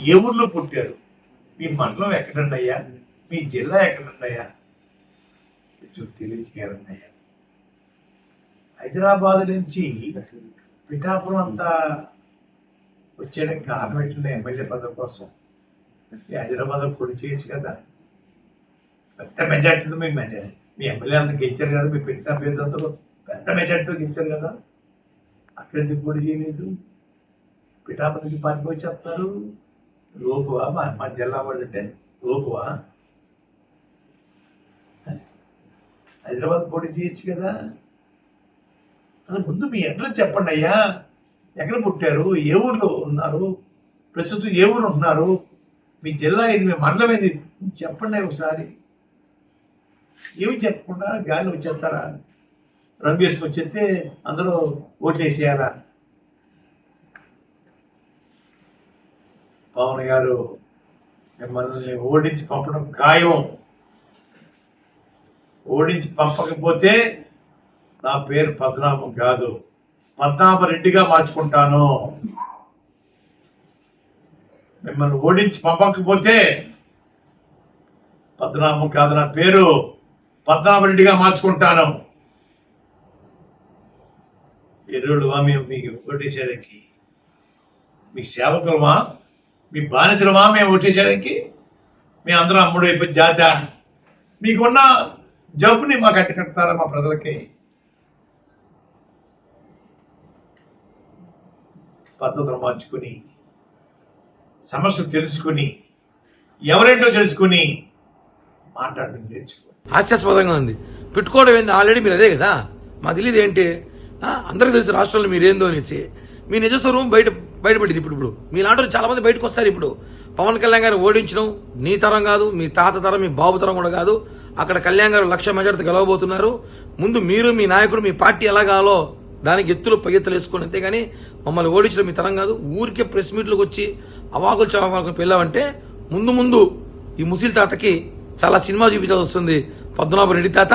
ఏ ఊర్లో పుట్టారు, మీ మండలం ఎక్కడండి అయ్యా, మీ జిల్లా ఎక్కడండి అయ్యా, కొంచెం తెలియజేయాలండి అయ్యా. హైదరాబాద్ నుంచి పిఠాపురం అంతా వచ్చేయడానికి కారణం ఏంటంటే ఎమ్మెల్యే పదవి కోసం. హైదరాబాద్ పొడి చేయొచ్చు కదా, పెద్ద మెజార్టీతో మీకు మీ ఎమ్మెల్యే అంతా గెలిచారు కదా, మీ పెట్టిన అభ్యర్థులతో పెద్ద మెజార్టీతో గెలిచారు కదా, అక్కడ ఎందుకు పొడి చేయలేదు? పిఠాపురం నుంచి పార్టీ వచ్చి చెప్తారు లోకువా, మా జిల్లా వాళ్ళు అంటే లోకువా? హైదరాబాద్ పోటీ చేయొచ్చు కదా. అసలు ముందు మీ అడ్రస్ చెప్పండి అయ్యా, ఎక్కడ పుట్టారు, ఏ ఊర్లో ఉన్నారు, ప్రస్తుతం ఏ ఊరు ఉంటున్నారు, మీ జిల్లా ఏది, మీ మండలం ఏది చెప్పండి ఒకసారి. ఏమి చెప్పకుండా గాలి వచ్చేస్తారా, రంగు వేసుకొచ్చేస్తే అందరూ ఓట్లు వేసేయాలా? పవన్ గారు మిమ్మల్ని ఓడించి పంపడం ఖాయం. ఓడించి పంపకపోతే నా పేరు పద్మనాభం కాదు, పద్మనాభరెడ్డిగా మార్చుకుంటాను. మిమ్మల్ని ఓడించి పంపకపోతే పద్మనాభం కాదు, నా పేరు పద్మనాభరెడ్డిగా మార్చుకుంటాను. ఎరువులువా మేము మీకు ఓటేసేయడానికి? మీకు సేవకులమా, మీ బానిసలమా మేము ఓటేసేయడానికి? మీ అందరూ అమ్ముడు అయిపోయి జాత మీకున్న జబ్బుని మాకు కట్టుకడతారా? మా ప్రజలకి పద్ధతులు మార్చుకుని, సమస్యలు తెలుసుకుని, ఎవరేంటో తెలుసుకుని మాట్లాడడం నేర్చుకో. హాస్యాస్పదంగా ఉంది. పెట్టుకోవడం ఏంది? ఆల్రెడీ మీరు అదే కదా. మాకు తెలియదు ఏంటి, అందరికీ తెలుసు రాష్ట్రంలో మీరేందో అనేసి. మీ నిజస్వరూపం బయటపడింది. ఇప్పుడు మీలాంటి చాలా మంది బయటకు వస్తారు. ఇప్పుడు పవన్ కళ్యాణ్ గారిని ఓడించడం నీ తరం కాదు, మీ తాత తరం, మీ బాబు తరం కూడా కాదు. అక్కడ కళ్యాణ్ గారు 1,00,000 మెజార్టీ గెలవబోతున్నారు. ముందు మీరు, మీ నాయకుడు, మీ పార్టీ ఎలా కావాలో దానికి ఎత్తులు పైఎత్తులు వేసుకుని, అంతేగాని మమ్మల్ని ఓడించడం మీ తరం కాదు. ఊరికే ప్రెస్ మీట్లకు వచ్చి అవాకులు చవాకులు పెళ్ళామంటే ముందు ఈ ముసిల్ తాతకి చాలా సినిమా చూపించాల్సి వస్తుంది. పద్మనాభరెడ్డి తాత